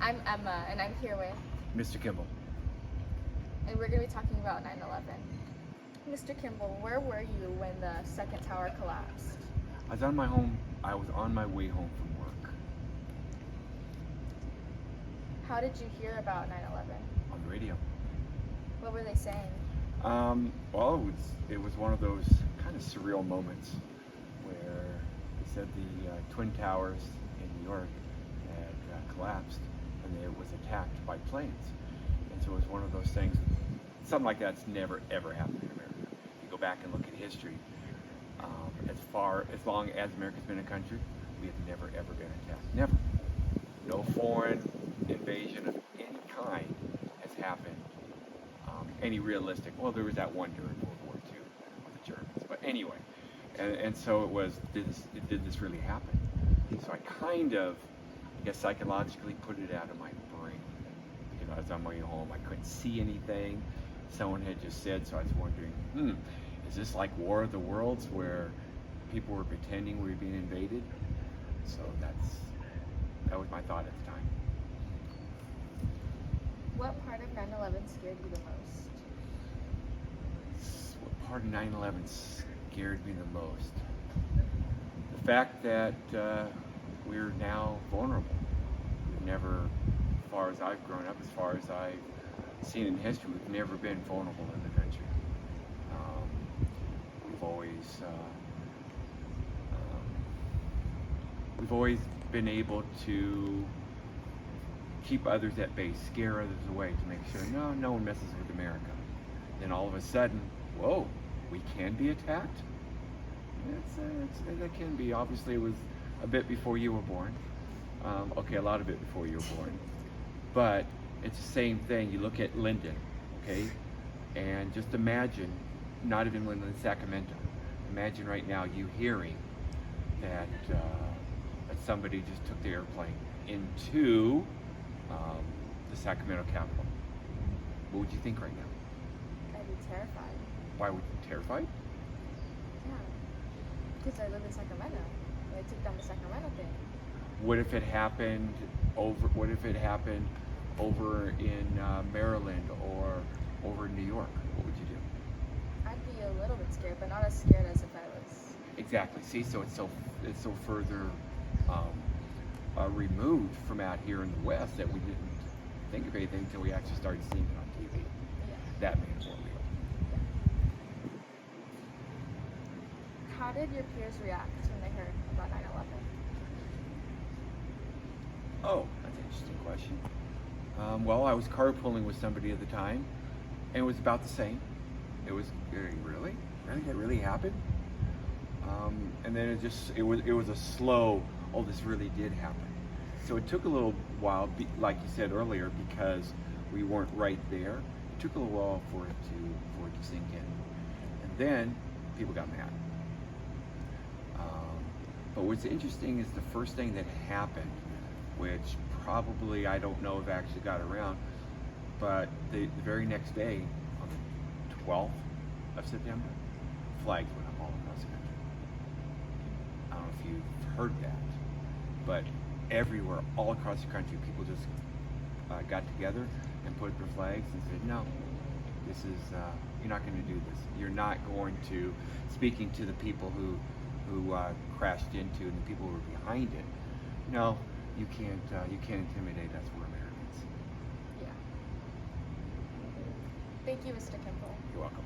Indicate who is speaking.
Speaker 1: I'm Emma, and I'm here with,
Speaker 2: Mr. Kimball.
Speaker 1: and we're going to be talking about 9/11. Mr. Kimball, where were you when the second tower collapsed?
Speaker 2: I was on my way home from work
Speaker 1: How did you hear about 9/11?
Speaker 2: on the radio.
Speaker 1: What were they saying?
Speaker 2: Well, it was one of those kind of surreal moments where they said the Twin Towers in New York had collapsed and it was attacked by planes. And so it was one of those things, something like that's never ever happened in America. You go back and look at history, as long as America's been a country, we have never ever been attacked. Never. No foreign invasion of any kind has happened. Any realistic, well, there was that one during World War II with the Germans, but anyway, and so it was, did this really happen? So I kind of, I guess psychologically put it out of my brain. You know, I was on my way home, I couldn't see anything. Someone had just said, so I was wondering, is this like War of the Worlds where people were pretending we were being invaded? So that was my thought at the time.
Speaker 1: What part of 9/11 scared you the most?
Speaker 2: What part of 9/11 scared me the most? The fact that we're now vulnerable. We've never, as far as I've grown up, as far as I've seen in history, we've never been vulnerable in the country. We've always been able to keep others at bay, scare others away to make sure no one messes with America. Then all of a sudden, whoa, we can be attacked? That can be. Obviously, it was a bit before you were born. Okay, a lot of it before you were born. But it's the same thing. You look at Linden, okay? And just imagine, not even Linden, Sacramento. Imagine right now you hearing that somebody just took the airplane into the Sacramento Capitol. What would you think right now?
Speaker 1: I'd be terrified.
Speaker 2: Why would you be terrified?
Speaker 1: Yeah, because I live in Sacramento. They took down the Sacramento thing.
Speaker 2: What if it happened over in Maryland or over in New York? What would you do?
Speaker 1: I'd be a little bit scared, but not as scared as if I was.
Speaker 2: Exactly. See, so it's so further removed from out here in the West that we didn't think of anything until we actually started seeing it on TV.
Speaker 1: Yeah.
Speaker 2: That made it more real.
Speaker 1: How did your peers react when they heard about 9/11?
Speaker 2: Oh, that's an interesting question. Well, I was carpooling with somebody at the time, and it was about the same. It was really, that really happened. And then it was a slow, oh, this really did happen. So it took a little while, like you said earlier, because we weren't right there. It took a little while for it to sink in, and then people got mad. But what's interesting is the first thing that happened, which probably I don't know if actually got around, but the very next day, on the 12th of September, flags went up all across the country. I don't know if you've heard that, but everywhere, all across the country, people just got together and put their flags and said, no, this is, you're not going to do this. You're not going to, speaking to the people who crashed into and the people who were behind it, no, you can't intimidate us, we're Americans.
Speaker 1: Yeah. Thank you, Mr. Kimball.
Speaker 2: You're welcome.